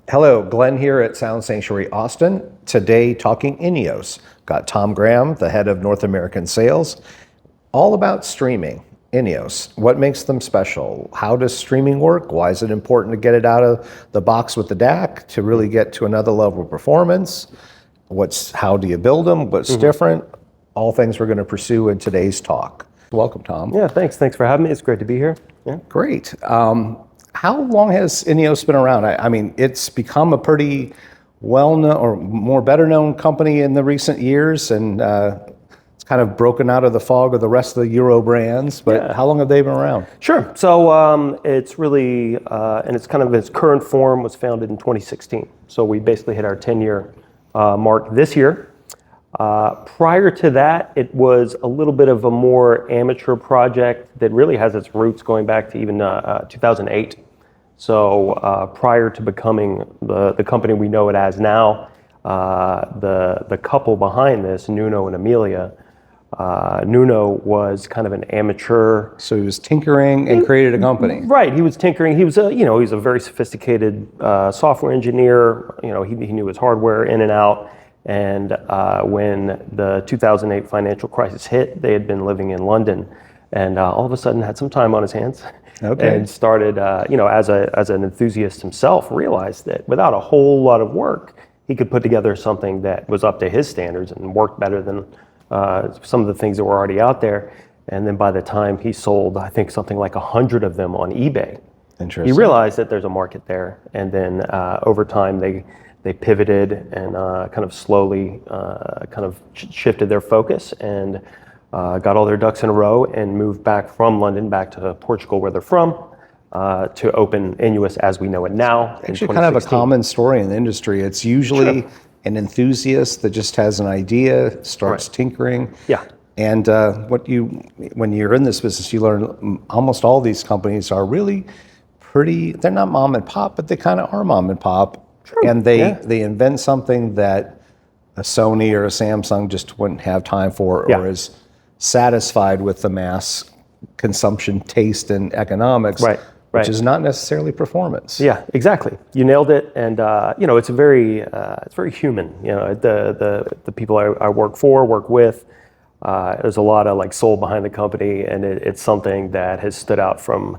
Hello, Glenn here at Sound Sanctuary Austin. Today talking Innuos. Got Tom Graham, the head of North American sales. All about streaming. Innuos, what makes them special? How does streaming work? Why is it important to get it out of the box with the DAC to really get to another level of performance? How do you build them? What's different? All things we're going to pursue in today's talk. Welcome, Tom. Yeah, thanks for having me. It's great to be here. Yeah. Great. How long has Innuos been around? I mean, it's become a pretty well-known or better known company in the recent years, and it's kind of broken out of the fog of the rest of the Euro brands, but how long have they been around? Sure. So it's really, and it's kind of its current form was founded in 2016. So we basically hit our 10-year mark this year. Prior to that, it was a little bit of a more amateur project that really has its roots going back to even 2008. So prior to becoming the company we know it as now, the couple behind this, Nuno and Amelia, Nuno was kind of an amateur. So he was tinkering and created a company. Right, he was tinkering. He was he's a very sophisticated software engineer. He knew his hardware in and out. And when the 2008 financial crisis hit, they had been living in London, and all of a sudden had some time on his hands. Okay. And started, as an enthusiast himself, realized that without a whole lot of work, he could put together something that was up to his standards and worked better than some of the things that were already out there. And then by the time he sold, I think something like 100 of them on eBay, he realized that there's a market there. And then over time, they pivoted and kind of slowly shifted their focus and got all their ducks in a row and moved back from London back to Portugal, where they're from, to open Innuos as we know it now. Actually, kind of a common story in the industry. It's usually an enthusiast that just has an idea, starts tinkering. Yeah. And when you're in this business, you learn almost all these companies are really they're not mom and pop, but they kind of are mom and pop. True. And they invent something that a Sony or a Samsung just wouldn't have time for, or is satisfied with the mass consumption taste and economics, which is not necessarily performance. Yeah, exactly. You nailed it. And it's very human. The people I work with. There's a lot of soul behind the company, and it's something that has stood out from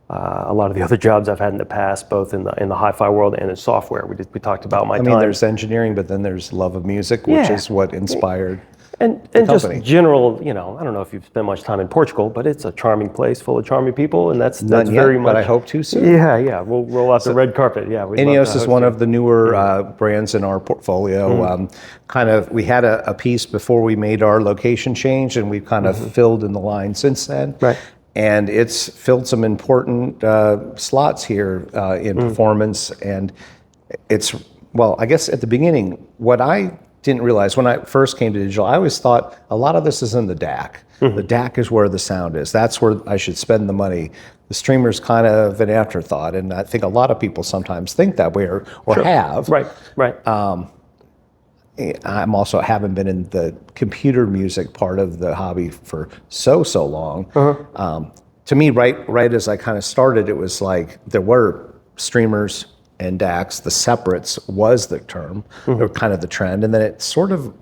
a lot of the other jobs I've had in the past, both in the hi-fi world and in software. We talked about my time. I mean, there's engineering, but then there's love of music, which is what inspired and just general. I don't know if you've spent much time in Portugal, but it's a charming place full of charming people, and that's very much. But I hope to soon. Yeah. We'll roll out the red carpet. Yeah. Innuos is one of the newer brands in our portfolio. We had a piece before we made our location change, and we've kind of filled in the line since then. Right. And it's filled some important slots here in performance. And I guess at the beginning, what I didn't realize when I first came to digital, I always thought a lot of this is in the DAC. The DAC is where the sound is. That's where I should spend the money. The streamer's kind of an afterthought. And I think a lot of people sometimes think that way or have. Right. I'm also haven't been in the computer music part of the hobby for so long. To me, right as I kind of started, it was like there were streamers and DACs. The separates was the term, or kind of the trend, and then it sort of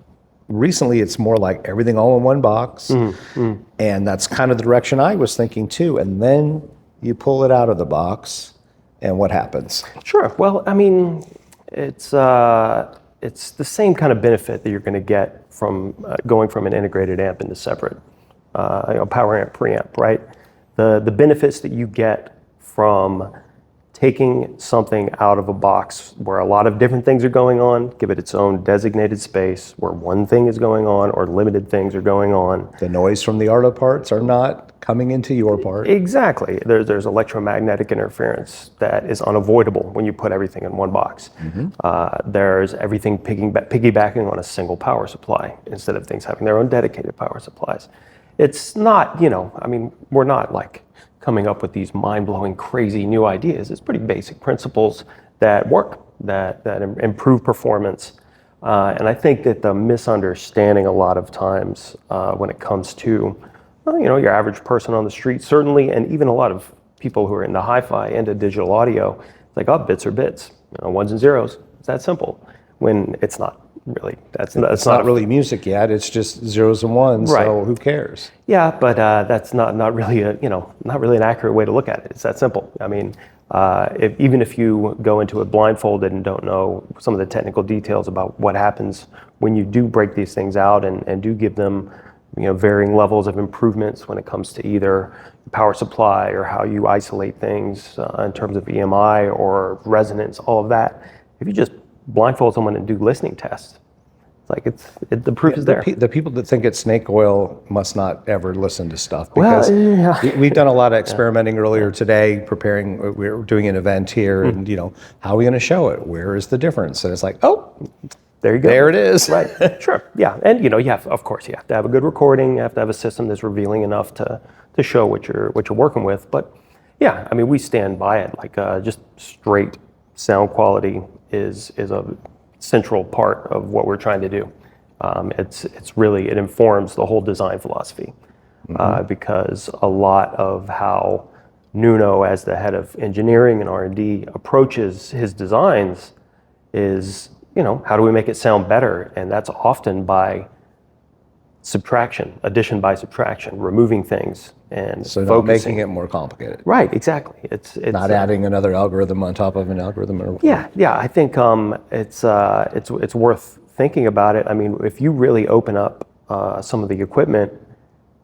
recently it's more like everything all in one box, and that's kind of the direction I was thinking too. And then you pull it out of the box, and what happens? Sure. Well, I mean, it's the same kind of benefit that you're going to get from going from an integrated amp into separate power amp preamp, right? The benefits that you get from taking something out of a box where a lot of different things are going on, give it its own designated space where one thing is going on or limited things are going on. The noise from the auto parts are not coming into your part. Exactly. There's electromagnetic interference that is unavoidable when you put everything in one box. There's everything piggybacking on a single power supply instead of things having their own dedicated power supplies. It's not, we're not coming up with these mind-blowing, crazy new ideas. It's pretty basic principles that work, that improve performance. And I think that the misunderstanding a lot of times when it comes to your average person on the street, certainly, and even a lot of people who are into hi-fi, into digital audio, it's like, bits are bits. ones and zeros. It's that simple. When it's not really. It's not really music yet. It's just zeros and ones. Right. So who cares? Yeah, but that's not really not really an accurate way to look at it. It's that simple. I mean, even if you go into it blindfolded and don't know some of the technical details about what happens when you do break these things out and do give them varying levels of improvements when it comes to either power supply or how you isolate things in terms of EMI or resonance, all of that. If you just blindfold someone and do listening tests, it's like the proof is there. The people that think it's snake oil must not ever listen to stuff, because we've done a lot of experimenting earlier today, preparing. We're doing an event here, and how are we going to show it? Where is the difference? And it's like, oh, there you go. There it is. Right. Sure. Yeah. And you have, of course, you have to have a good recording. You have to have a system that's revealing enough to show what you're working with. But yeah, I mean, we stand by it. Like just straight sound quality is a central part of what we're trying to do. It's really, it informs the whole design philosophy, because a lot of how Nuno, as the head of engineering and R&D, approaches his designs is, how do we make it sound better? And that's often by subtraction, addition by subtraction, removing things and so focusing. Not making it more complicated. Right, exactly. It's not adding another algorithm on top of an algorithm. Yeah. I think it's worth thinking about it. I mean, if you really open up some of the equipment,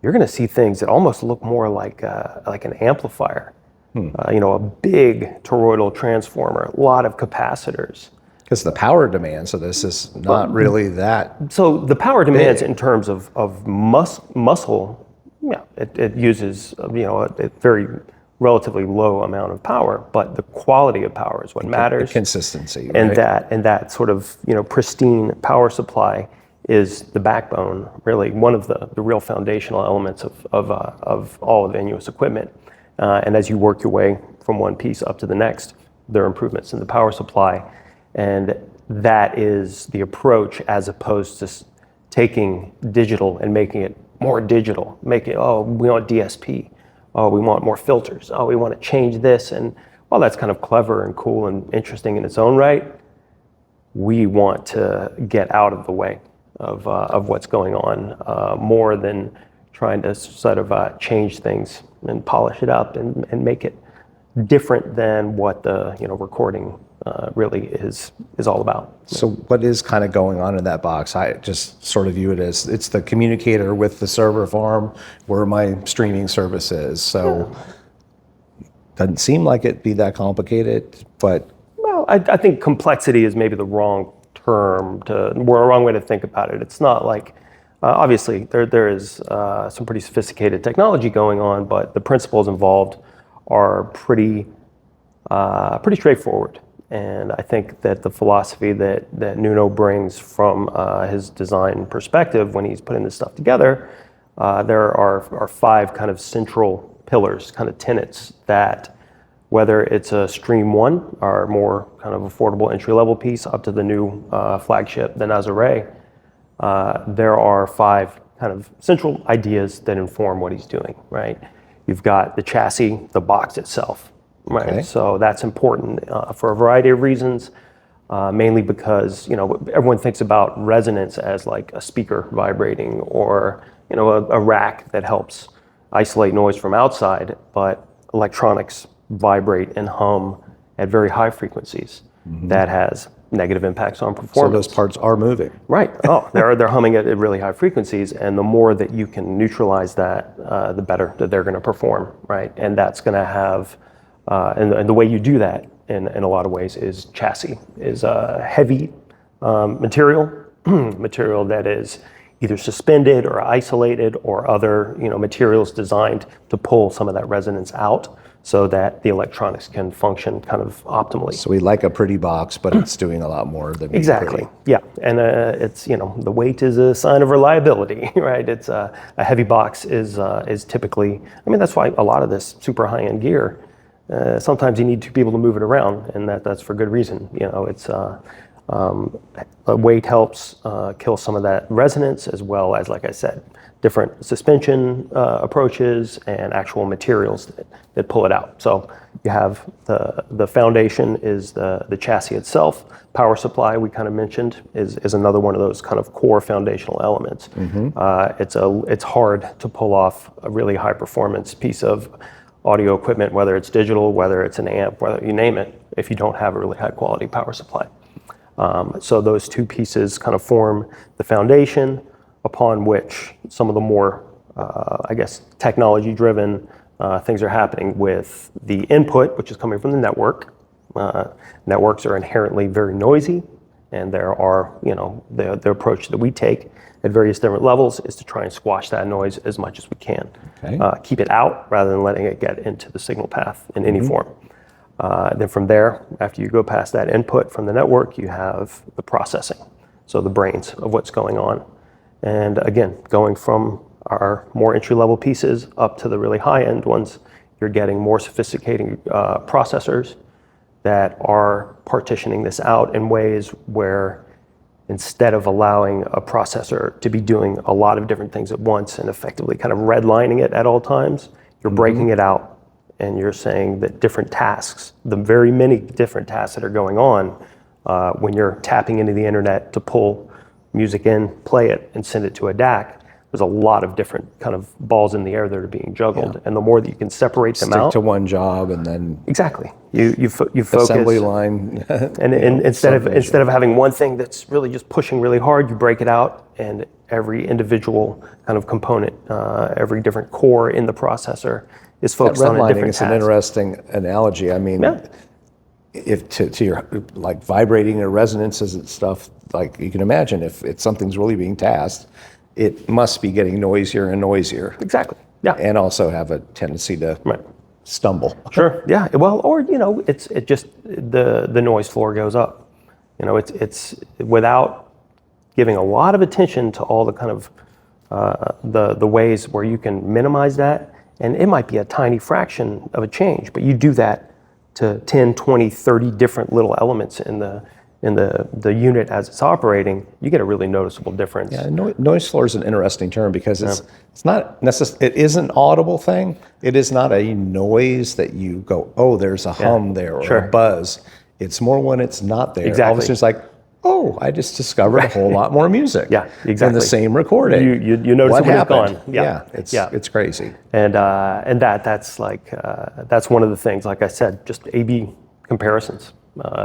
you're going to see things that almost look more like an amplifier. A big toroidal transformer, a lot of capacitors. Because the power demands of this is not really that. So the power demands in terms of muscle, it uses a very relatively low amount of power, but the quality of power is what matters. The consistency, and right? that sort of pristine power supply is the backbone, really one of the real foundational elements of all of Innuos equipment. And as you work your way from one piece up to the next, there are improvements in the power supply. And that is the approach, as opposed to taking digital and making it more digital. We want DSP. Oh, we want more filters. Oh, we want to change this. And while that's kind of clever and cool and interesting in its own right, we want to get out of the way of what's going on, more than trying to sort of change things and polish it up and make it different than what the recording really is all about. So what is kind of going on in that box? I just sort of view it as it's the communicator with the server farm where my streaming service is. So doesn't seem like it'd be that complicated, but... Well, I think complexity is maybe the wrong term or a wrong way to think about it. It's not like, obviously there is some pretty sophisticated technology going on, but the principles involved are pretty straightforward. And I think that the philosophy that Nuno brings from his design perspective when he's putting this stuff together, there are 5 kind of central pillars, kind of tenets, that whether it's a Stream 1, our more kind of affordable entry-level piece, up to the new flagship, the Nazare, there are 5 kind of central ideas that inform what he's doing, right? You've got the chassis, the box itself. Right, okay. So that's important for a variety of reasons, mainly because everyone thinks about resonance as like a speaker vibrating or a rack that helps isolate noise from outside, but electronics vibrate and hum at very high frequencies. That has negative impacts on performance. So those parts are moving. Right. Oh, they're humming at really high frequencies, and the more that you can neutralize that, the better that they're going to perform. Right, and that's going to have. And the way you do that in a lot of ways is chassis, is a heavy material that is either suspended or isolated or other materials designed to pull some of that resonance out so that the electronics can function kind of optimally. So we like a pretty box, but it's doing a lot more than exactly. Yeah, and it's the weight is a sign of reliability, right? It's a heavy box is typically. I mean, that's why a lot of this super high-end gear. Sometimes you need 2 people to move it around, and that's for good reason. It's Weight helps kill some of that resonance, as well as, like I said, different suspension approaches and actual materials that pull it out. So you have the foundation is the chassis itself. Power supply, we kind of mentioned, is another one of those kind of core foundational elements. It's hard to pull off a really high performance piece of audio equipment, whether it's digital, whether it's an amp, whether you name it, if you don't have a really high quality power supply. So those two pieces kind of form the foundation upon which some of the more, I guess, technology-driven things are happening with the input, which is coming from the network. Networks are inherently very noisy, and there are, the approach that we take at various different levels is to try and squash that noise as much as we can. Keep it out rather than letting it get into the signal path in any form. Then from there, after you go past that input from the network, you have the processing, so the brains of what's going on. And again, going from our more entry-level pieces up to the really high-end ones, you're getting more sophisticated processors that are partitioning this out in ways where instead of allowing a processor to be doing a lot of different things at once and effectively kind of redlining it at all times, you're breaking it out and you're saying that different tasks, the very many different tasks that are going on when you're tapping into the internet to pull music in, play it, and send it to a DAC, there's a lot of different kind of balls in the air that are being juggled. And the more that you can separate them out. Stick to one job and then. Exactly. You focus. Assembly line. and instead of having one thing that's really just pushing really hard, you break it out, and every individual kind of component, every different core in the processor is focused on a different task. Redlining is an interesting analogy. I mean, if to your like vibrating or resonances and stuff, like you can imagine if something's really being tasked, it must be getting noisier and noisier. Exactly. Yeah. And also have a tendency to stumble. Sure. Yeah. Well, or it just the noise floor goes up. It's without giving a lot of attention to all the kind of the ways where you can minimize that, and it might be a tiny fraction of a change, but you do that to 10, 20, 30 different little elements in the unit as it's operating, you get a really noticeable difference. Yeah, noise floor is an interesting term because it's not necessarily, it is an audible thing. It is not a noise that you go, oh, there's a hum there or a buzz. It's more when it's not there. Exactly. All of a sudden it's like, oh, I just discovered a whole lot more music. Yeah, exactly. In the same recording. You notice what when happened? It's gone. It's crazy. And that's like that's one of the things. Like I said, just A/B comparisons.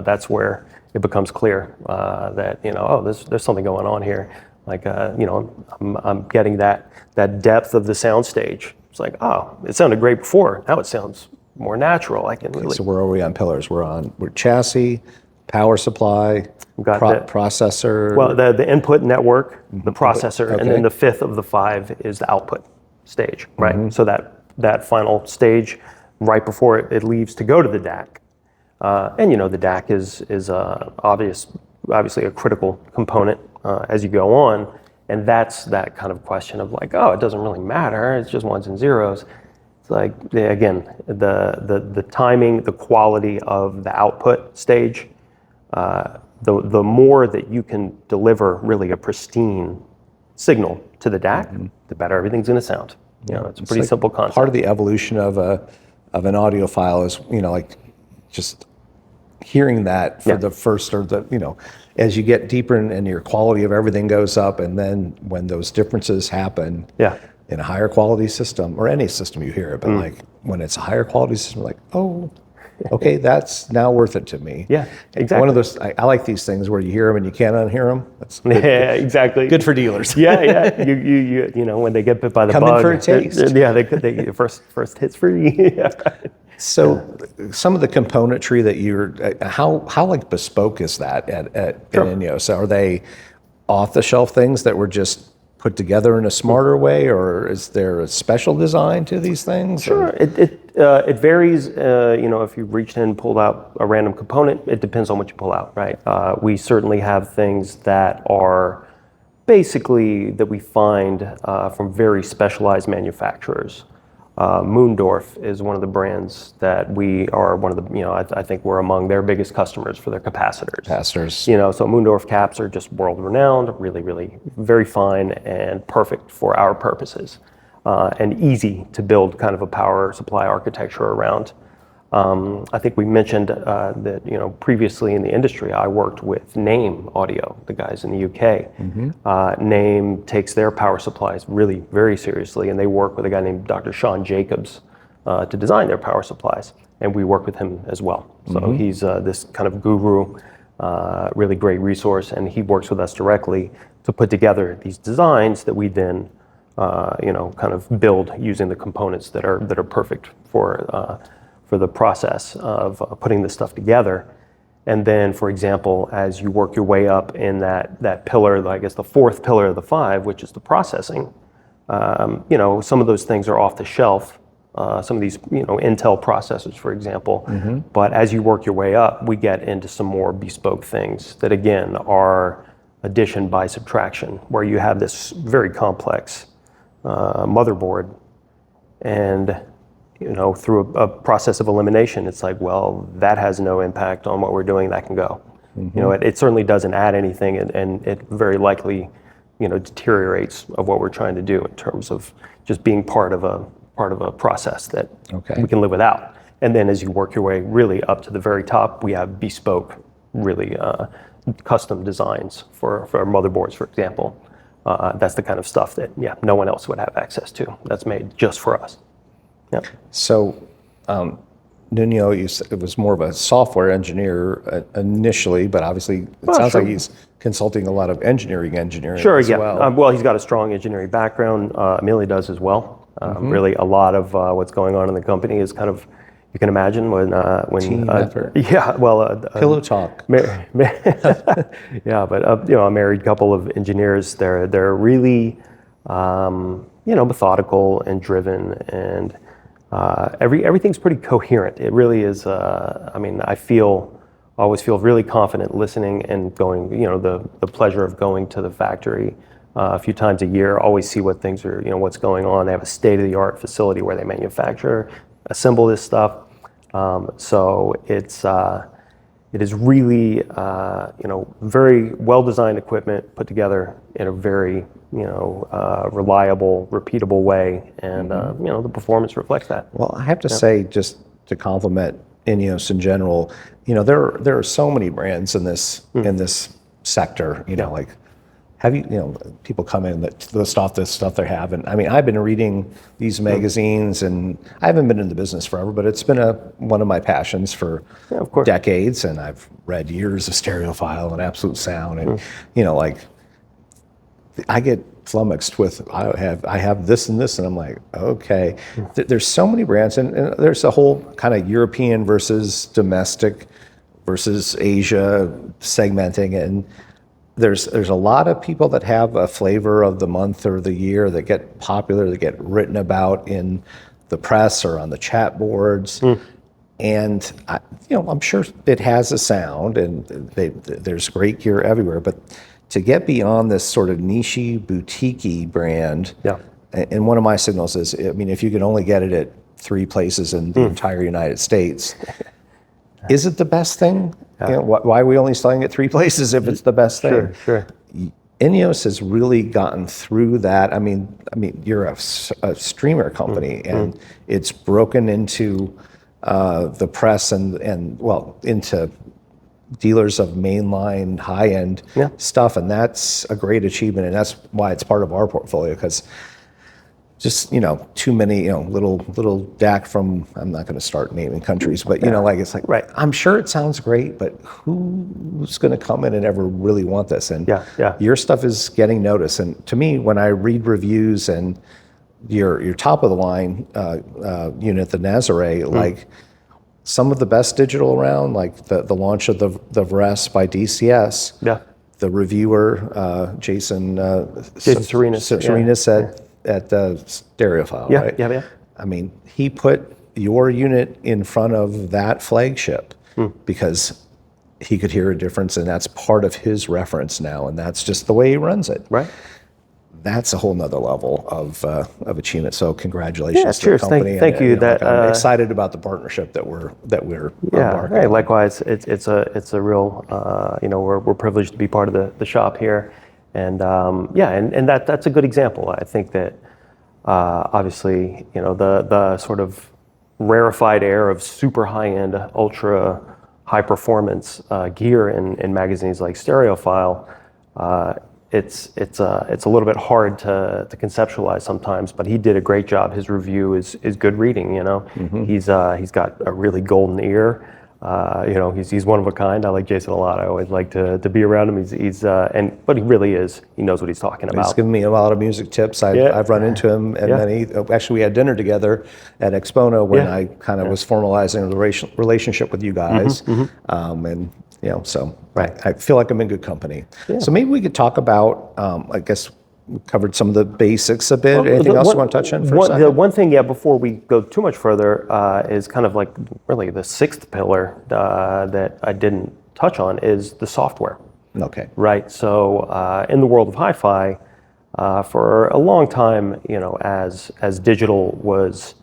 That's where it becomes clear that there's something going on here. Like I'm getting that depth of the sound stage. It's like, oh, it sounded great before. Now it sounds more natural. I can really. So where are we on pillars? We're chassis, power supply, processor. Well, the input network, the processor, and then the fifth of the five is the output stage, right? So that final stage, right before it leaves to go to the DAC. And the DAC is obviously a critical component as you go on, and that's that kind of question of like, oh, it doesn't really matter, it's just ones and zeros. It's like, again, the timing, the quality of the output stage, the more that you can deliver really a pristine signal to the DAC, the better everything's going to sound. It's a pretty simple concept. Part of the evolution of an audiophile is like just hearing that for the first as you get deeper and your quality of everything goes up, and then when those differences happen in a higher quality system or any system you hear it, but like when it's a higher quality system, like, oh, okay, that's now worth it to me. Yeah, exactly. One of those, I like these things where you hear them and you can't unhear them. That's good, exactly. Good for dealers. Yeah. You when they get bit by the bug. Come in for a taste. They first hits free. So some of the componentry that you're, how like bespoke is that at Innuos? So are they off-the-shelf things that were just put together in a smarter way, or is there a special design to these things? Sure, it varies. If you've reached in and pulled out a random component, it depends on what you pull out, right? We certainly have things that are basically that we find from very specialized manufacturers. Mundorf is one of the brands that we are one of the, I think we're among their biggest customers for their capacitors. So Mundorf caps are just world renowned, really, really very fine and perfect for our purposes, and easy to build kind of a power supply architecture around. I think we mentioned that previously in the industry I worked with Name Audio, the guys in the UK. Name takes their power supplies really very seriously, and they work with a guy named Dr. Sean Jacobs to design their power supplies, and we work with him as well. So he's this kind of guru, really great resource, and he works with us directly to put together these designs that we then kind of build using the components that are perfect for the process of putting this stuff together. And then, for example, as you work your way up in that pillar, I guess the fourth pillar of the five, which is the processing, some of those things are off the shelf. Some of these, Intel processors, for example. But as you work your way up, we get into some more bespoke things that, again, are addition by subtraction, where you have this very complex motherboard, and through a process of elimination, it's like, well, that has no impact on what we're doing, that can go. It certainly doesn't add anything, and it very likely, deteriorates of what we're trying to do in terms of just being part of a process that we can live without. And then as you work your way really up to the very top, we have bespoke, really custom designs for our motherboards, for example. That's the kind of stuff that, no one else would have access to. That's made just for us. Yep. So, Nuno, it was more of a software engineer initially, but obviously it sounds like he's consulting a lot of engineering as well. Well, he's got a strong engineering background. Amelia does as well. Really, a lot of what's going on in the company is kind of, you can imagine when team effort. Yeah, well, pillow talk. Yeah, but a married couple of engineers. They're really methodical and driven, and everything's pretty coherent. It really is. I always feel really confident listening and going. The pleasure of going to the factory a few times a year. Always see what things are. What's going on. They have a state-of-the-art facility where they manufacture, assemble this stuff. So it is really very well-designed equipment put together in a very reliable, repeatable way, and the performance reflects that. Well, I have to say, just to compliment Innuos in general, there are so many brands in this sector. Like, have people come in that list off this stuff they have, and I've been reading these magazines, and I haven't been in the business forever, but it's been one of my passions for decades, and I've read years of Stereophile and Absolute Sound, and I get flummoxed with I have this and this, and I'm like, okay. There's so many brands, and there's a whole kind of European versus domestic versus Asia segmenting, and there's a lot of people that have a flavor of the month or the year that get popular, that get written about in the press or on the chat boards. And I'm sure it has a sound, and there's great gear everywhere, but to get beyond this sort of niche-y, boutique-y brand, and one of my signals is, if you can only get it at 3 places in the entire United States, is it the best thing? Why are we only selling it 3 places if it's the best thing? Sure. Innuos has really gotten through that. You're a streamer company, and it's broken into the press and into dealers of mainline high-end stuff, and that's a great achievement, and that's why it's part of our portfolio, because just too many little DAC from, I'm not going to start naming countries, but it's like, right, I'm sure it sounds great, but who's going to come in and ever really want this? And your stuff is getting noticed, and to me, when I read reviews and your top of the line unit, the Nazare, like some of the best digital around, like the launch of the Vress by DCS, the reviewer Jason Serinus at Stereophile, right? He put your unit in front of that Flagship because he could hear a difference, and that's part of his reference now, and that's just the way he runs it. Right. that's a whole nother level of achievement. So congratulations to cheers. the company. Thank you. I'm excited about the partnership that we're embarking on. Likewise. It's a real we're privileged to be part of the shop here, and that's a good example. I think that obviously the sort of rarefied air of super high end, ultra high performance gear in magazines like Stereophile. It's a little bit hard to conceptualize sometimes, but he did a great job. His review is good reading. He's got a really golden ear. He's one of a kind. I like Jason a lot. I always like to be around him. But he really is. He knows what he's talking about. He's given me a lot of music tips. I've run into him, and then we had dinner together at Expono when I kind of was formalizing the relationship with you guys, I feel like I'm in good company. Yeah. So maybe we could talk about, I guess we covered some of the basics a bit. Anything else you want to touch on for a second? The one thing, before we go too much further, is kind of like really the sixth pillar that I didn't touch on is the software. Okay. Right. So in the world of hi-fi, for a long time, as digital was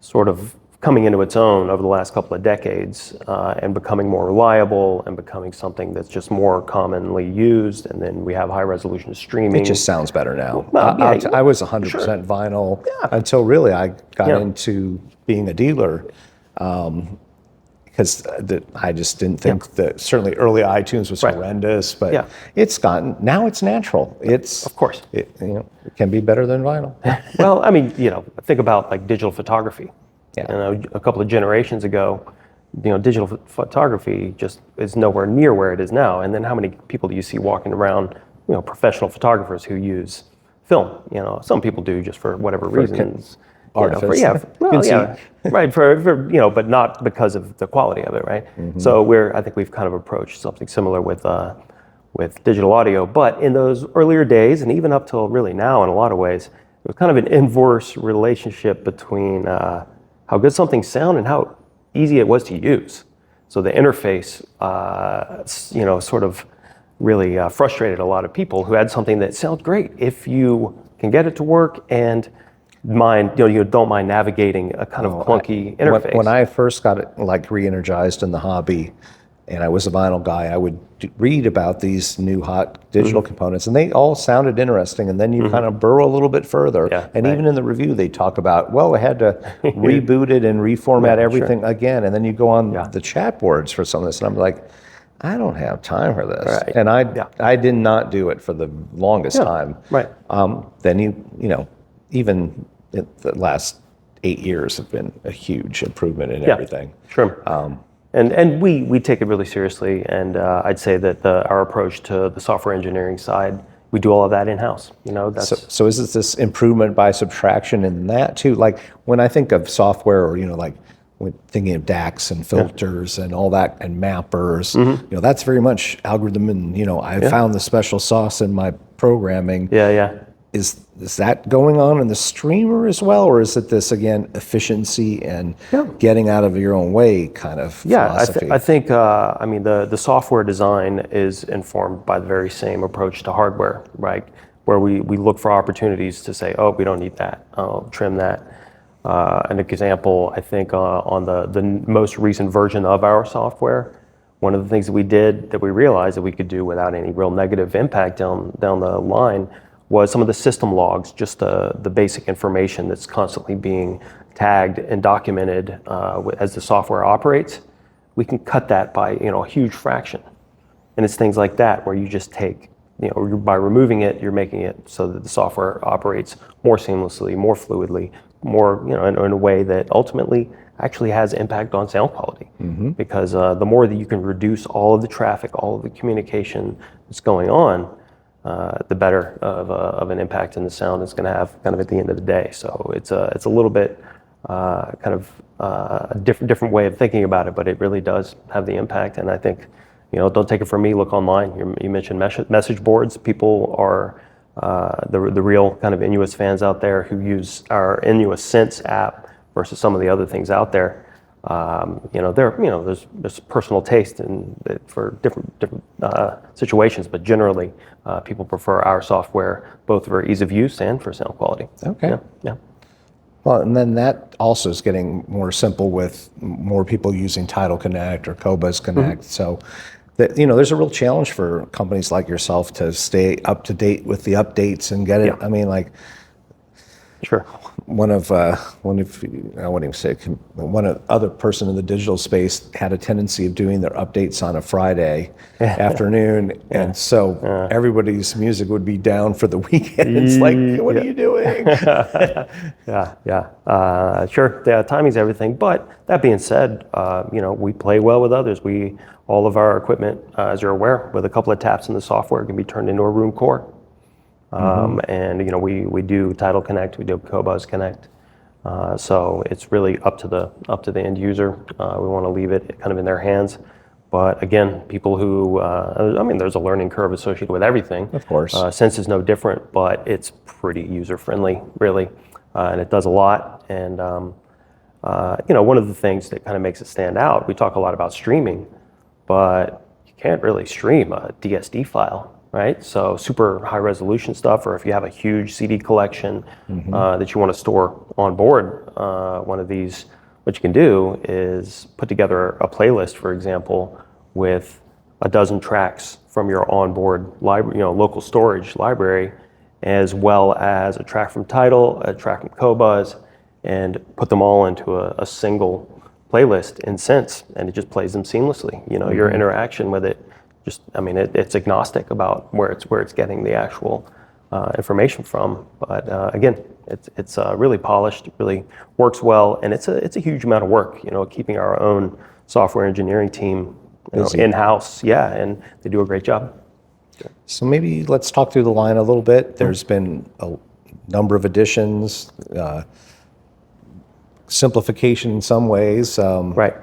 sort of coming into its own over the last couple of decades and becoming more reliable and becoming something that's just more commonly used, and then we have high resolution streaming. It just sounds better now. Well, I was 100% vinyl until really I got into being a dealer, because I just didn't think that certainly early iTunes was horrendous, but it's now it's natural. Of course it can be better than vinyl. Well, I mean, think about like digital photography. A couple of generations ago, digital photography just is nowhere near where it is now. And then how many people do you see walking around, professional photographers who use film? Some people do just for whatever reasons. Artifice. Right. But not because of the quality of it, right? Mm-hmm. So I think we've kind of approached something similar with digital audio. But in those earlier days, and even up till really now, in a lot of ways, it was kind of an inverse relationship between how good something sounded and how easy it was to use. So the interface, sort of really frustrated a lot of people who had something that sounds great if you can get it to work and you don't mind navigating a kind of clunky interface. When I first got it re-energized in the hobby, and I was a vinyl guy, I would read about these new hot digital components, and they all sounded interesting. And then you kind of burrow a little bit further. Even in the review, they talk about, I had to reboot it and reformat everything again. And then you go on the chat boards for some of this, and I'm like, I don't have time for this. Right. And I did not do it for the longest time. Right. Then even the last 8 years have been a huge improvement in everything. Sure. And we take it really seriously, and I'd say that our approach to the software engineering side, we do all of that in-house. So is it this improvement by subtraction in that too? Like when I think of software, or when thinking of DACs and filters and all that and mappers, that's very much algorithm, and I found the special sauce in my programming. Is that going on in the streamer as well, or is it this, again, efficiency and getting out of your own way kind of philosophy? I think the software design is informed by the very same approach to hardware, right? Where we look for opportunities to say, we don't need that, trim that. An example, I think, on the most recent version of our software, one of the things that we did that we realized that we could do without any real negative impact down the line was some of the system logs, just the basic information that's constantly being tagged and documented as the software operates. We can cut that by a huge fraction, and it's things like that where you just take by removing it, you're making it so that the software operates more seamlessly, more fluidly, more in a way that ultimately actually has impact on sound quality. Because the more that you can reduce all of the traffic, all of the communication that's going on, the better of an impact in the sound it's going to have kind of at the end of the day. So it's a little bit kind of a different way of thinking about it, but it really does have the impact. And I think, don't take it from me, look online. You mentioned message boards. People are the real kind of Innuos fans out there who use our Innuos Sense app versus some of the other things out there. There's personal taste for different situations, but generally people prefer our software both for ease of use and for sound quality. Okay. Yeah. Well, and then that also is getting more simple with more people using Tidal Connect or Qobuz Connect. So there's a real challenge for companies like yourself to stay up to date with the updates and get it. Yeah. I mean, like, Sure. one of I wouldn't even say one other person in the digital space had a tendency of doing their updates on a Friday afternoon, and so everybody's music would be down for the weekend. It's like, what are you doing? Sure. Yeah, timing's everything. But that being said, we play well with others. All of our equipment, as you're aware, with a couple of taps in the software, can be turned into a Roon core. And we do Tidal Connect, we do Qobuz Connect. So it's really up to the end user. We want to leave it kind of in their hands. But again, people who, there's a learning curve associated with everything. Of course. Sense is no different, but it's pretty user friendly, really, and it does a lot. And one of the things that kind of makes it stand out, we talk a lot about streaming, but you can't really stream a DSD file. Right, so super high resolution stuff, or if you have a huge CD collection that you want to store on board, one of these, what you can do is put together a playlist, for example, with a dozen tracks from your onboard library, local storage library, as well as a track from Tidal, a track from Qobuz, and put them all into a single playlist in Sense, and it just plays them seamlessly. Your interaction with it. It's agnostic about where it's getting the actual information from. But again, it's really polished, really works well, and it's a huge amount of work. Keeping our own software engineering team in-house, and they do a great job. So maybe let's talk through the line a little bit. There's been a number of additions, simplification in some ways. Right.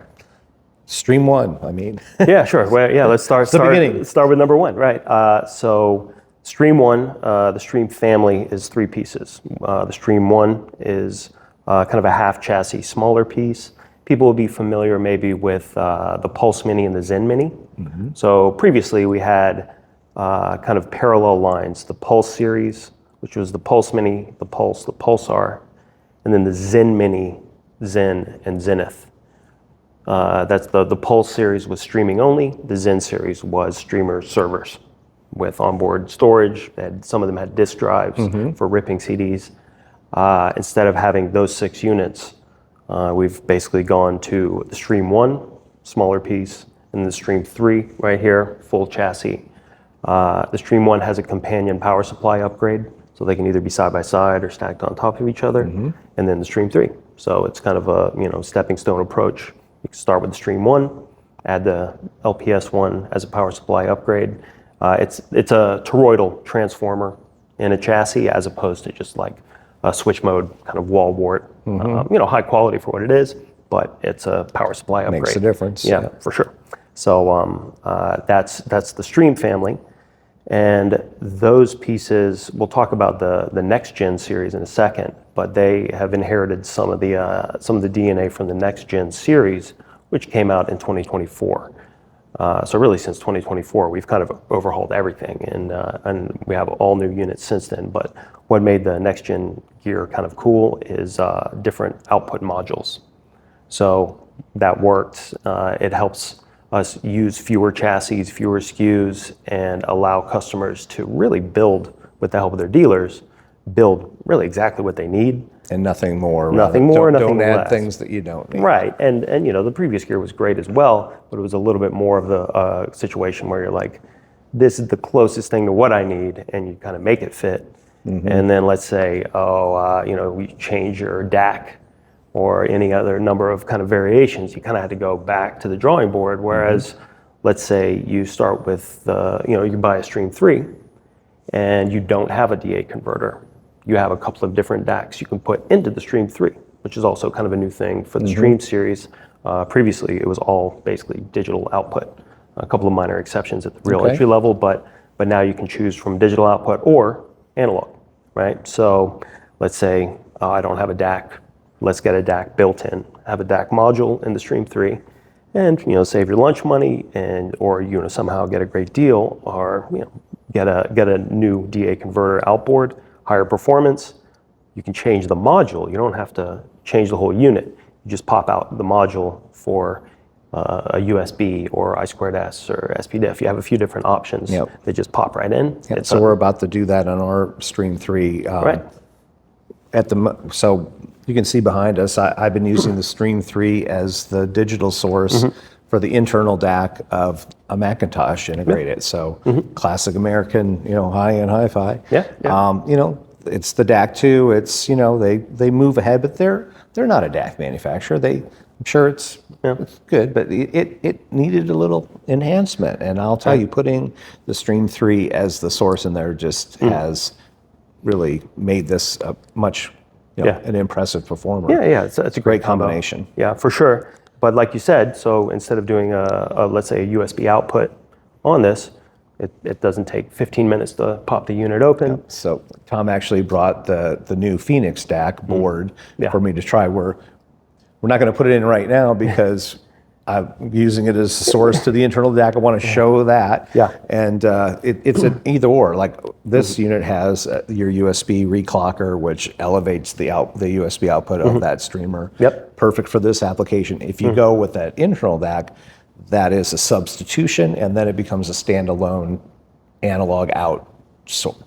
Stream one, I mean. Yeah, sure. Well, yeah, let's start with number one, right? So Stream one, the Stream family is three pieces. The Stream one is kind of a half chassis, smaller piece. People will be familiar maybe with the Pulse Mini and the Zen Mini. So previously we had kind of parallel lines, the Pulse series, which was the Pulse Mini, the Pulse, the Pulsar, and then the Zen Mini, Zen, and Zenith. That's the Pulse series was streaming only. The Zen series was streamer servers with onboard storage. Some of them had disk drives for ripping CDs. Instead of having those 6 units, we've basically gone to the Stream 1, smaller piece, and the Stream 3 right here, full chassis. The Stream 1 has a companion power supply upgrade, so they can either be side by side or stacked on top of each other. And then the Stream 3. So it's kind of a stepping stone approach. You can start with the Stream 1, add the LPS 1 as a power supply upgrade. It's a toroidal transformer in a chassis as opposed to just like a switch mode kind of wall wart. High quality for what it is, but it's a power supply upgrade. Makes a difference. Yeah, for sure. So that's the Stream family. And those pieces, we'll talk about the next gen series in a second, but they have inherited some of the DNA from the next gen series, which came out in 2024. So really since 2024, we've kind of overhauled everything, and we have all new units since then. But what made the next gen gear kind of cool is different output modules. So that worked. It helps us use fewer chassis, fewer SKUs, and allow customers to really build, with the help of their dealers, build really exactly what they need. And nothing more. Nothing more, nothing less. Don't add less. things that you don't need. Right, and the previous gear was great as well, but it was a little bit more of the situation where you're like, this is the closest thing to what I need, and you kind of make it fit. And then let's say, we change your DAC or any other number of kind of variations, you kind of had to go back to the drawing board. Whereas, let's say you start with you buy a Stream 3 and you don't have a D8 converter. You have a couple of different DACs you can put into the Stream 3, which is also kind of a new thing for the Stream series. Previously, it was all basically digital output. A couple of minor exceptions at the real entry level, but now you can choose from digital output or analog, right? So let's say I don't have a DAC. let's get a DAC built in, have a DAC module in the Stream 3, and save your lunch money, and or somehow get a great deal, or get a new DA converter outboard, higher performance. You can change the module. You don't have to change the whole unit. You just pop out the module for a USB or I2S or SPDIF. You have a few different options that just pop right in. So we're about to do that on our Stream 3. Right. So you can see behind us, I've been using the Stream 3 as the digital source for the internal DAC of a Macintosh integrated. So classic American, high-end hi-fi. It's the DAC 2. It's they move ahead, but they're not a DAC manufacturer. I'm sure it's good, but it needed a little enhancement. And I'll tell you, putting the Stream 3 as the source in there just has really made this a much an impressive performer. It's a great combination. Yeah, for sure. But like you said, so instead of doing let's say a USB output on this, it doesn't take 15 minutes to pop the unit open. So Tom actually brought the new Phoenix DAC board for me to try. We're not going to put it in right now because I'm using it as a source to the internal DAC. I want to show that. And it's an either or. Like this unit has your USB reclocker, which elevates the USB output of that streamer. Perfect for this application. If you go with that internal DAC, that is a substitution, and then it becomes a standalone analog out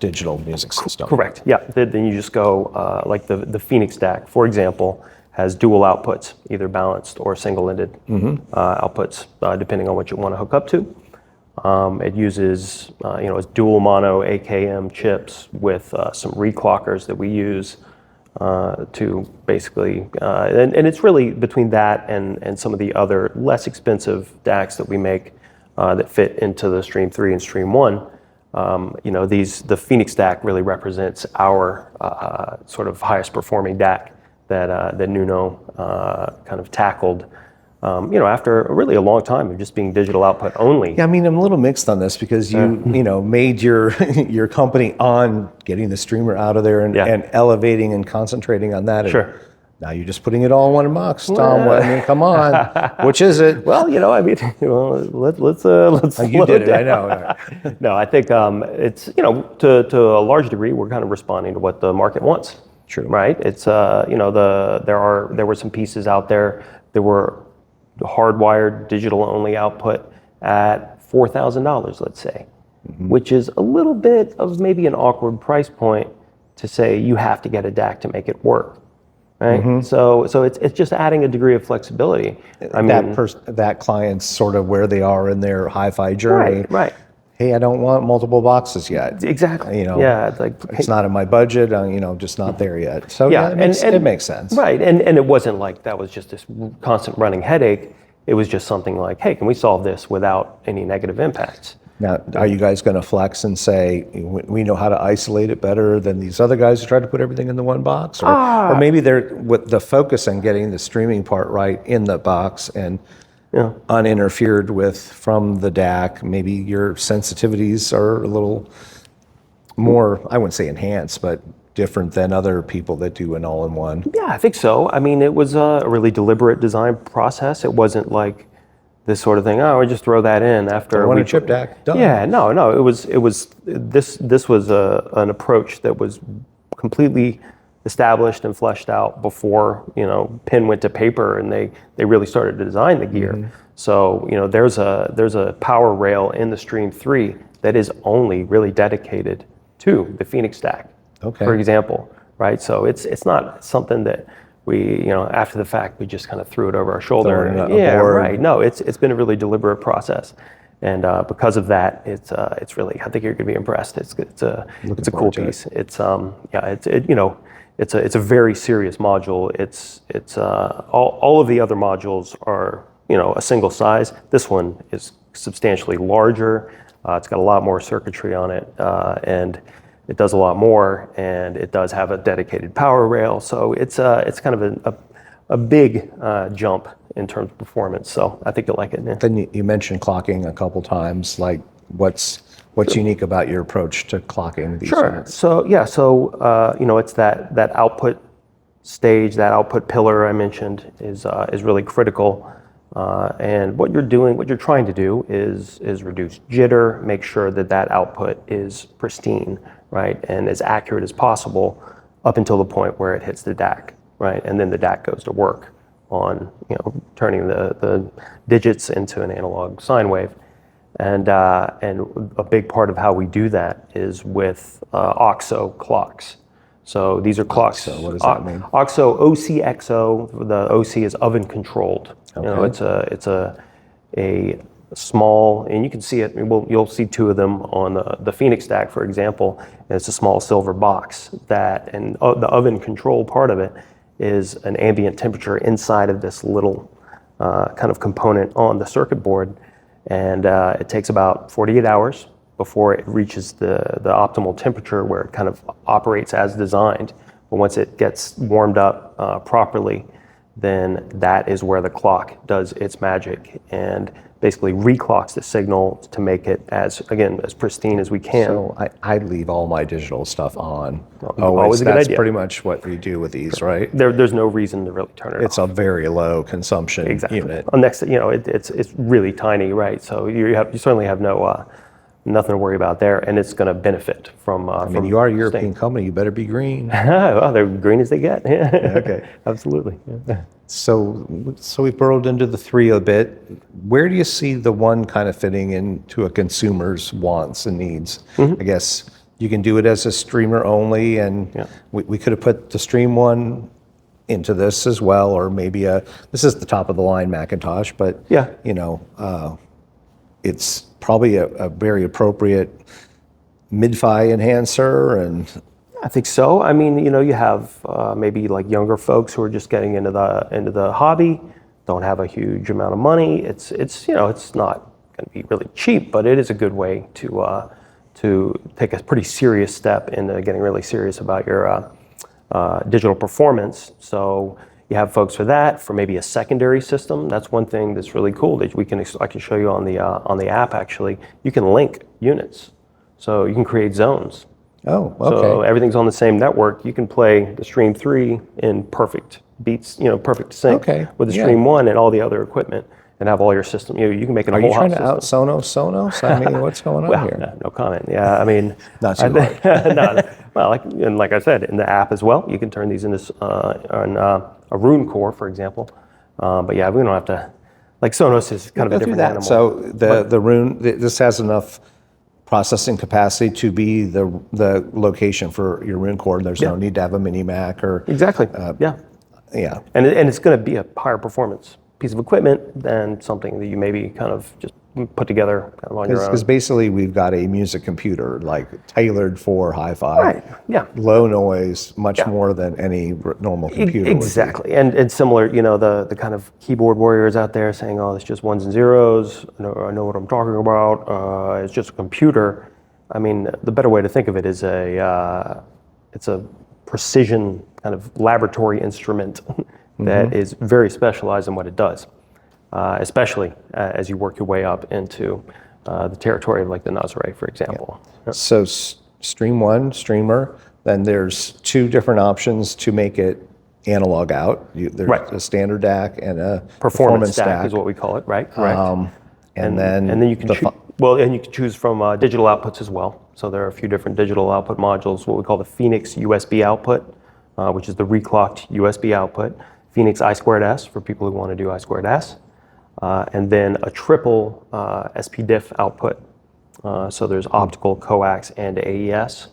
digital music system. Correct. Then you just go like the Phoenix DAC, for example, has dual outputs, either balanced or single-ended outputs, depending on what you want to hook up to. It uses, it's dual mono AKM chips with some reclockers that we use to basically, and it's really between that and some of the other less expensive DACs that we make that fit into the Stream 3 and Stream 1. The Phoenix DAC really represents our sort of highest performing DAC that Nuno kind of tackled, after really a long time of just being digital output only. Yeah, I mean, I'm a little mixed on this because you made your your company on getting the streamer out of there and elevating and concentrating on that. Sure. Now you're just putting it all in one box, Tom. I mean, come on, which is it? Well, let's you did it. I know. No, I think it's to a large degree we're kind of responding to what the market wants. True. Right. It's there were some pieces out there that were hardwired digital only output at $4,000, let's say, which is a little bit of maybe an awkward price point to say you have to get a DAC to make it work. Right. So it's just adding a degree of flexibility. I mean, that client's sort of where they are in their hi-fi journey. Right. Hey, I don't want multiple boxes yet. Exactly. It's like it's not in my budget. Just not there yet. So it makes sense. Right, and it wasn't like that was just this constant running headache. It was just something like, hey, can we solve this without any negative impacts? Now, are you guys going to flex and say we know how to isolate it better than these other guys who try to put everything into one box, or maybe they're with the focus on getting the streaming part right in the box and uninterfered with from the DAC. Maybe your sensitivities are a little more, I wouldn't say enhanced, but different than other people that do an all-in-one. Yeah, I think so. I mean, it was a really deliberate design process. It wasn't like this sort of thing, we just throw that in after we chip DAC, done. Yeah, no, it was this was an approach that was completely established and fleshed out before pen went to paper and they really started to design the gear. So there's a power rail in the Stream 3 that is only really dedicated to the Phoenix DAC, for example, right? So it's not something that we after the fact we just kind of threw it over our shoulder. Right. No, it's been a really deliberate process. And because of that, it's really, I think you're going to be impressed. It's a cool piece. It's a very serious module. It's all of the other modules are a single size. This one is substantially larger. It's got a lot more circuitry on it, and it does a lot more. And it does have a dedicated power rail. So it's kind of a big jump in terms of performance. So I think you'll like it. Yeah. Then you mentioned clocking a couple times. Like what's unique about your approach to clocking these units? So it's that output stage, that output pillar I mentioned, is really critical. And what you're trying to do is reduce jitter, make sure that output is pristine, right, and as accurate as possible up until the point where it hits the DAC, right, and then the DAC goes to work on turning the digits into an analog sine wave. And a big part of how we do that is with OCXO clocks. So these are clocks. OCXO, what does that mean? OCXO, OCXO. The OC is oven controlled. Okay. It's a small, and you can see it. You'll see two of them on the Phoenix stack, for example. And it's a small silver box and the oven control part of it is an ambient temperature inside of this little kind of component on the circuit board. And it takes about 48 hours before it reaches the optimal temperature where it kind of operates as designed. But once it gets warmed up properly, then that is where the clock does its magic and basically reclocks the signal to make it as pristine as we can. So I leave all my digital stuff on. Always a good That's idea. pretty much what we do with these, right? There's no reason to really turn it off. It's a very low consumption unit. It's really tiny, right? So you certainly have nothing to worry about there, and it's going to benefit from. I mean, you are a European company. You better be green. Well, they're green as they get. Okay. Absolutely. Yeah. So we've burrowed into the three a bit. Where do you see the one kind of fitting into a consumer's wants and needs? I guess you can do it as a streamer only, and we could have put the Stream One into this as well, or maybe this is the top of the line Macintosh, but it's probably a very appropriate mid-fi enhancer. And I think so. I mean, you have maybe like younger folks who are just getting into the hobby, don't have a huge amount of money. It's not going to be really cheap, but it is a good way to take a pretty serious step into getting really serious about your digital performance. So you have folks for that, for maybe a secondary system. That's one thing that's really cool that I can show you on the app. Actually, you can link units, so you can create zones. Oh, okay. So everything's on the same network. You can play the Stream 3 in perfect beats, perfect sync with the Stream 1 and all the other equipment, and have all your system. You can make it a whole house system. Are you trying to out Sonos? I mean, what's going on here? No comment. Yeah, I mean, not too hard. No, well, like I said, in the app as well, you can turn these into on a Roon core, for example. But yeah, we don't have to. Like Sonos is kind of a different animal. So the Roon, this has enough processing capacity to be the location for your Roon core. There's no need to have a mini Mac or exactly. Yeah. And it's going to be a higher performance piece of equipment than something that you maybe kind of just put together kind of on your own. Because basically we've got a music computer like tailored for hi-fi. Right. Yeah. Low noise, much more than any normal computer. Exactly. And similar, the kind of keyboard warriors out there saying, "Oh, it's just ones and zeros. I know what I'm talking about. It's just a computer." I mean, the better way to think of it is it's a precision kind of laboratory instrument that is very specialized in what it does, especially as you work your way up into the territory of like the Nazare, for example. Yeah. So Stream 1, streamer, then there's two different options to make it analog out. There's a standard DAC and a performance DAC is what we call it, right? Correct. And then you can you can choose from digital outputs as well. So there are a few different digital output modules, what we call the Phoenix USB output, which is the reclocked USB output. Phoenix I2S for people who want to do I2S, and then a triple SPDIF output. So there's optical, coax, and AES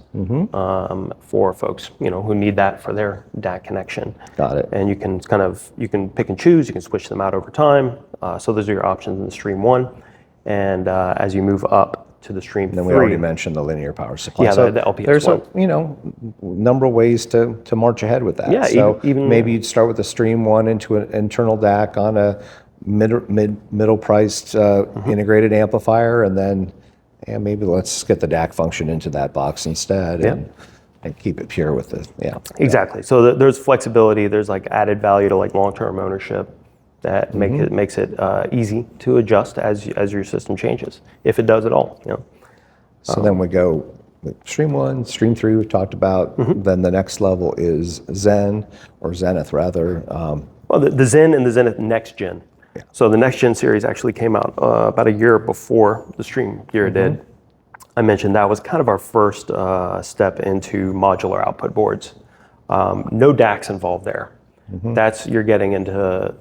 for folks who need that for their DAC connection. Got it. And you can pick and choose. You can switch them out over time. So those are your options in the Stream 1, and as you move up to the Stream 3. Then we already mentioned the linear power supply. Yeah, so the LPS there's one. a number of ways to march ahead with that. Yeah, so even maybe you'd start with the Stream 1 into an internal DAC on a middle priced integrated amplifier, and then maybe let's get the DAC function into that box instead and keep it pure with the Exactly. So there's flexibility. There's like added value to like long-term ownership that makes it easy to adjust as your system changes, if it does at all. So then we go Stream 1, Stream 3 we've talked about. Then the next level is Zen, or Zenith rather. Well, the Zen and the Zenith Next Gen. Yeah. So the Next Gen series actually came out about a year before the Stream Gear did. I mentioned that was kind of our first step into modular output boards. No DACs involved there. That's, you're getting into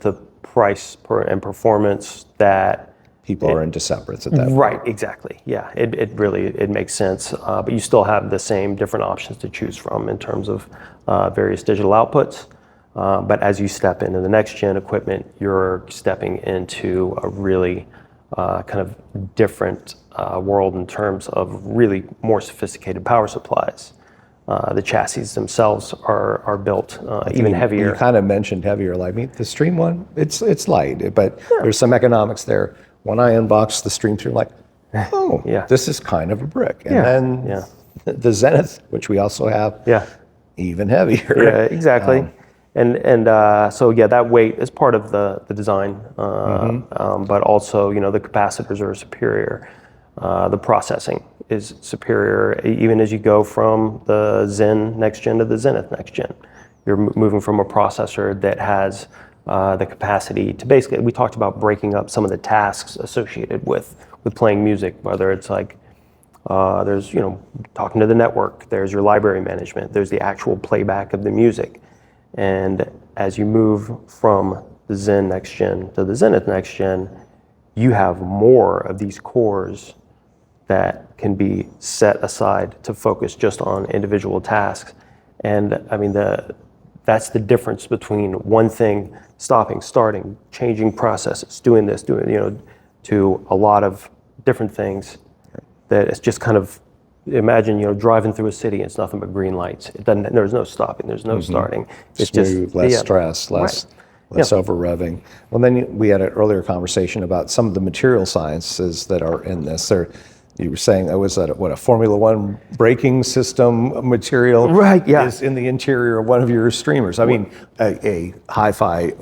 the price and performance that People are into separates at that point. right, exactly. Yeah, it really makes sense. But you still have the same different options to choose from in terms of various digital outputs. But as you step into the next gen equipment, you're stepping into a really kind of different world in terms of really more sophisticated power supplies. The chassis themselves are built even heavier. You kind of mentioned heavier. Like the Stream 1, it's light, but there's some economics there. When I unboxed the Stream 3, like, oh, this is kind of a brick. And then the Zenith, which we also have, even heavier. Yeah, exactly. So that weight is part of the design, but also the capacitors are superior. The processing is superior, even as you go from the Zen Next Gen to the Zenith Next Gen. You're moving from a processor that has the capacity to basically, we talked about breaking up some of the tasks associated with playing music, whether it's like there's talking to the network, there's your library management, there's the actual playback of the music. And as you move from the Zen Next Gen to the Zenith Next Gen, you have more of these cores that can be set aside to focus just on individual tasks. And I mean, that's the difference between one thing, stopping, starting, changing processes, doing this, to a lot of different things that it's just kind of, imagine, driving through a city, it's nothing but green lights. There's no stopping, there's no starting. It's smooth, just less stress, less over revving. Well, then we had an earlier conversation about some of the material sciences that are in this. You were saying was that a Formula One braking system material is in the interior of one of your streamers. I mean, a hi-fi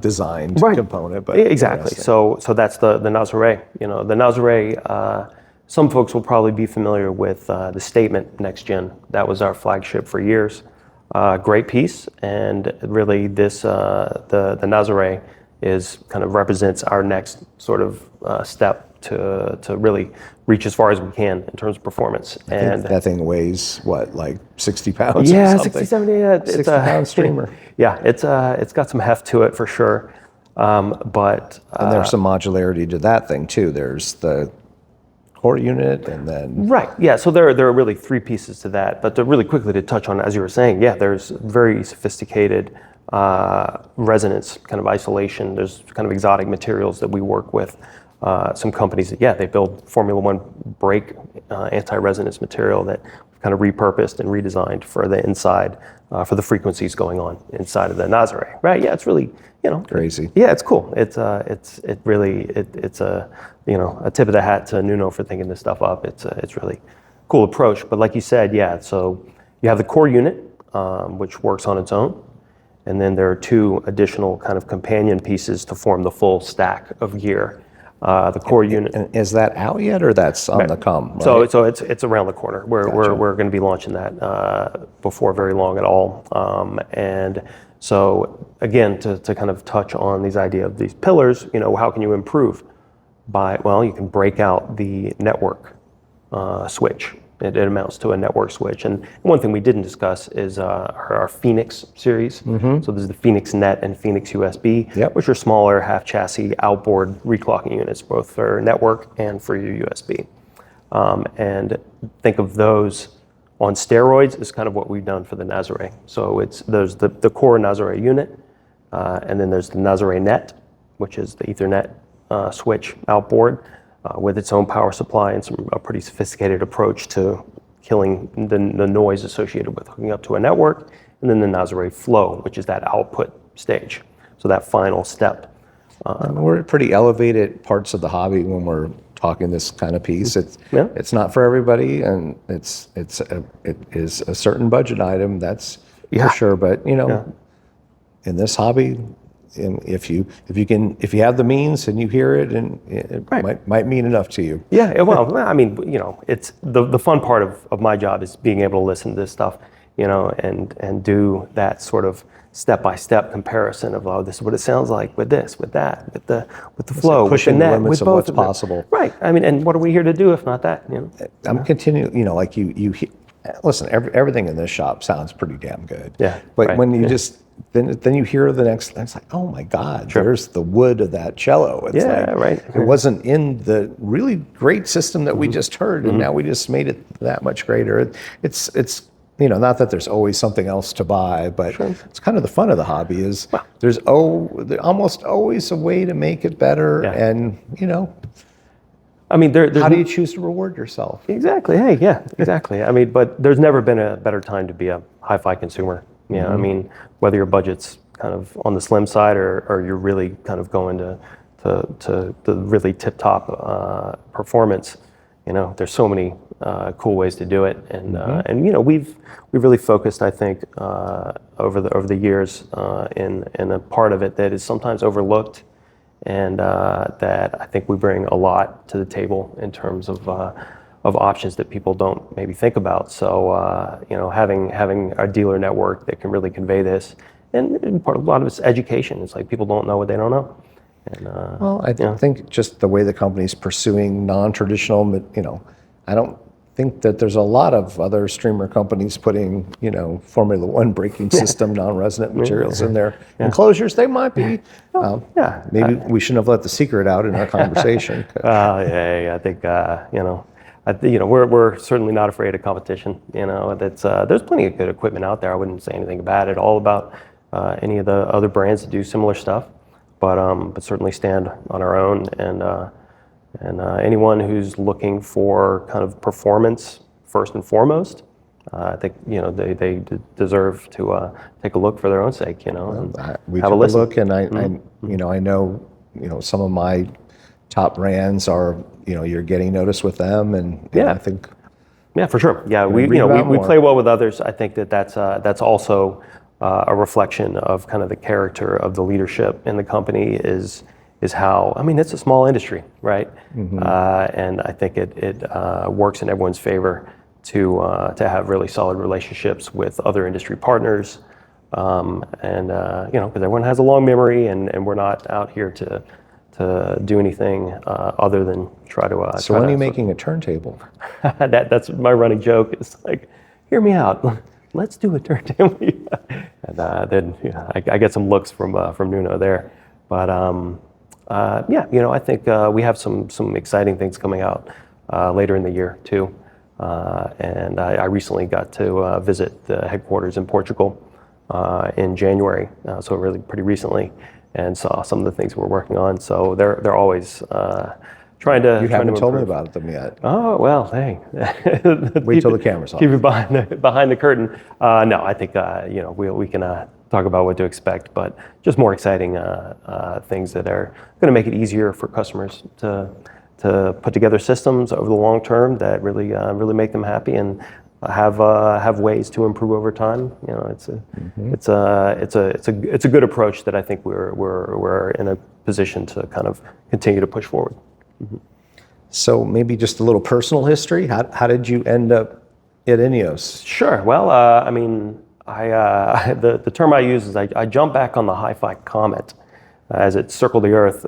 designed component, but exactly. So that's the Nazare. The Nazare. Some folks will probably be familiar with the Statement Next Gen. That was our flagship for years. Great piece, and really this the Nazare is kind of represents our next sort of step to really reach as far as we can in terms of performance. And that thing weighs what, like 60 pounds? Yeah, or something? 60, 70. Yeah, it's 60-pound streamer. Yeah, it's got some heft to it for sure. But and there's some modularity to that thing too. There's the core unit, and then so there are really three pieces to that. But to really quickly to touch on, as you were saying, there's very sophisticated resonance kind of isolation. There's kind of exotic materials that we work with. Some companies that they build Formula One brake anti-resonance material that we've kind of repurposed and redesigned for the inside for the frequencies going on inside of the Nazare. Right? Yeah, it's really crazy. Yeah, it's cool. It's a a tip of the hat to Nuno for thinking this stuff up. It's really cool approach. But like you said, so you have the core unit, which works on its own. And then there are two additional kind of companion pieces to form the full stack of gear. The core unit. And is that out yet, or that's on the come? Right? So it's around the corner. We're going to be launching that before very long at all. And so again, to kind of touch on these idea of these pillars, how can you improve? You can break out the network switch. It amounts to a network switch. And one thing we didn't discuss is our Phoenix series. So there's the Phoenix Net and Phoenix USB, which are smaller half chassis outboard reclocking units, both for network and for your USB. And think of those on steroids is kind of what we've done for the Nazare. So there's the core Nazare unit, and then there's the Nazare Net, which is the Ethernet switch outboard. With its own power supply and a pretty sophisticated approach to killing the noise associated with hooking up to a network, and then the Nazare Flow, which is that output stage. So that final step. We're at pretty elevated parts of the hobby when we're talking this kind of piece. It's not for everybody, and it is a certain budget item, that's for sure. But in this hobby, if you have the means and you hear it, and it might mean enough to you. Yeah, well, I mean, it's the fun part of my job is being able to listen to this stuff, and do that sort of step-by-step comparison of, oh, this is what it sounds like with this, with that, with the flow, pushing with the net, the limits with of both what's of them. possible. Right. I mean, and what are we here to do if not that? I'm continuing, like listen, everything in this shop sounds pretty damn good. Yeah. But when you just then you hear the next thing, it's like, oh my God, there's the wood of that cello. It's right. It wasn't in the really great system that we just heard, and now we just made it that much greater. It's not that there's always something else to buy, but it's kind of the fun of the hobby is there's almost always a way to make it better, and I mean, how do you choose to reward yourself? Exactly. Hey, yeah, exactly. I mean, but there's never been a better time to be a hi-fi consumer. I mean, whether your budget's kind of on the slim side or you're really kind of going to the really tip-top performance, there's so many cool ways to do it, and we've really focused, I think, over the years in a part of it that is sometimes overlooked, and that I think we bring a lot to the table in terms of options that people don't maybe think about. So having a dealer network that can really convey this, and a lot of it's education. It's like people don't know what they don't know. And, well, I think just the way the company's pursuing non-traditional, I don't think that there's a lot of other streamer companies putting, Formula One braking system, non-resonant materials in their enclosures. They might be. Maybe we shouldn't have let the secret out in our conversation. I think, we're certainly not afraid of competition. There's plenty of good equipment out there. I wouldn't say anything bad at all about any of the other brands that do similar stuff, but certainly stand on our own, and anyone who's looking for kind of performance first and foremost, I think they deserve to take a look for their own sake. And we have took a listen. Look, and I know some of my top brands are you're getting noticed with them, and I think. Yeah, for sure. Yeah, we play well with others. I think that's also a reflection of kind of the character of the leadership in the company is how, I mean, it's a small industry, right? And I think it works in everyone's favor to have really solid relationships with other industry partners, because everyone has a long memory, and we're not out here to do anything other than try to. So when are you making a turntable? That's my running joke. It's like, hear me out. Let's do a turntable. And then I get some looks from Nuno there, but I think we have some exciting things coming out later in the year too. And I recently got to visit the headquarters in Portugal in January, so really pretty recently, and saw some of the things we're working on. So they're always trying to. You haven't told me about them yet. Oh well, hey. Wait till the camera's off. Keep it behind the curtain. No, I think we can talk about what to expect, but just more exciting things that are going to make it easier for customers to put together systems over the long term that really make them happy and have ways to improve over time. It's a good approach that I think we're in a position to kind of continue to push forward. So maybe just a little personal history. How did you end up at Innuos? Sure. Well, I mean, the term I use is I jump back on the hi-fi comet as it circled the Earth.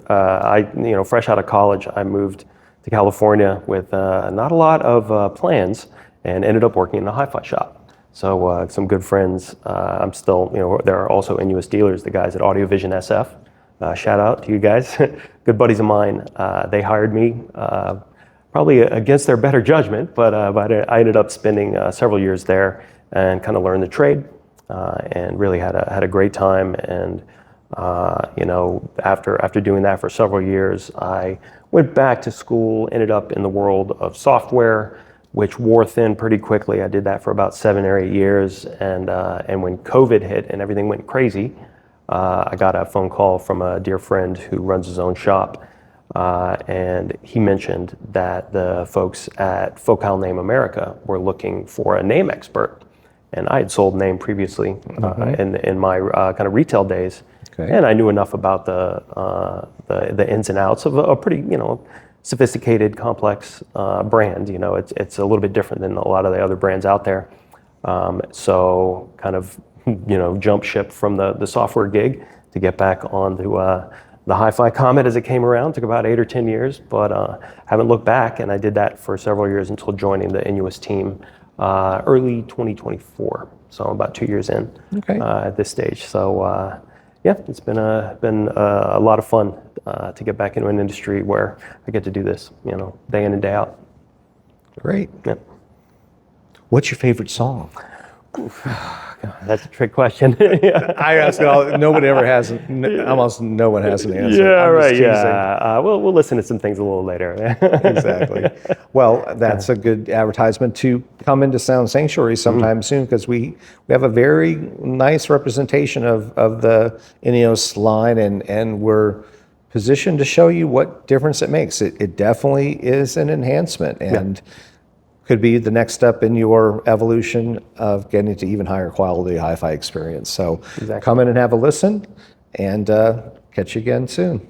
Fresh out of college, I moved to California with not a lot of plans, and ended up working in a hi-fi shop. So some good friends. I'm still, there are also Innuos dealers, the guys at Audiovision SF. Shout out to you guys. Good buddies of mine. They hired me probably against their better judgment, but I ended up spending several years there and kind of learned the trade, and really had a great time. And after doing that for several years, I went back to school, ended up in the world of software, which wore thin pretty quickly. I did that for about 7 or 8 years, and when COVID hit and everything went crazy, I got a phone call from a dear friend who runs his own shop, and he mentioned that the folks at Focal Name America were looking for a name expert, and I had sold name previously in my kind of retail days, Okay. And I knew enough about the ins and outs of a pretty, sophisticated, complex brand. It's a little bit different than a lot of the other brands out there. So kind of, jump ship from the software gig to get back onto the hi-fi Comet as it came around. Took about 8 or 10 years, but haven't looked back. And I did that for several years until joining the Innuos team early 2024. So I'm about 2 years in at this stage. So yeah, it's been a lot of fun to get back into an industry where I get to do this, day in and day out. Great. Yeah. What's your favorite song? That's a trick question. I ask it all. Nobody ever has. Almost no one has an answer. Yeah, I'm just right. teasing. Yeah, we'll listen to some things a little later. Exactly. Well, that's a good advertisement to come into Sound Sanctuary sometime soon, because we have a very nice representation of the Innuos line, and we're positioned to show you what difference it makes. It definitely is an enhancement, and could be the next step in your evolution of getting to even higher quality hi-fi experience. So come in and have a listen, and catch you again soon.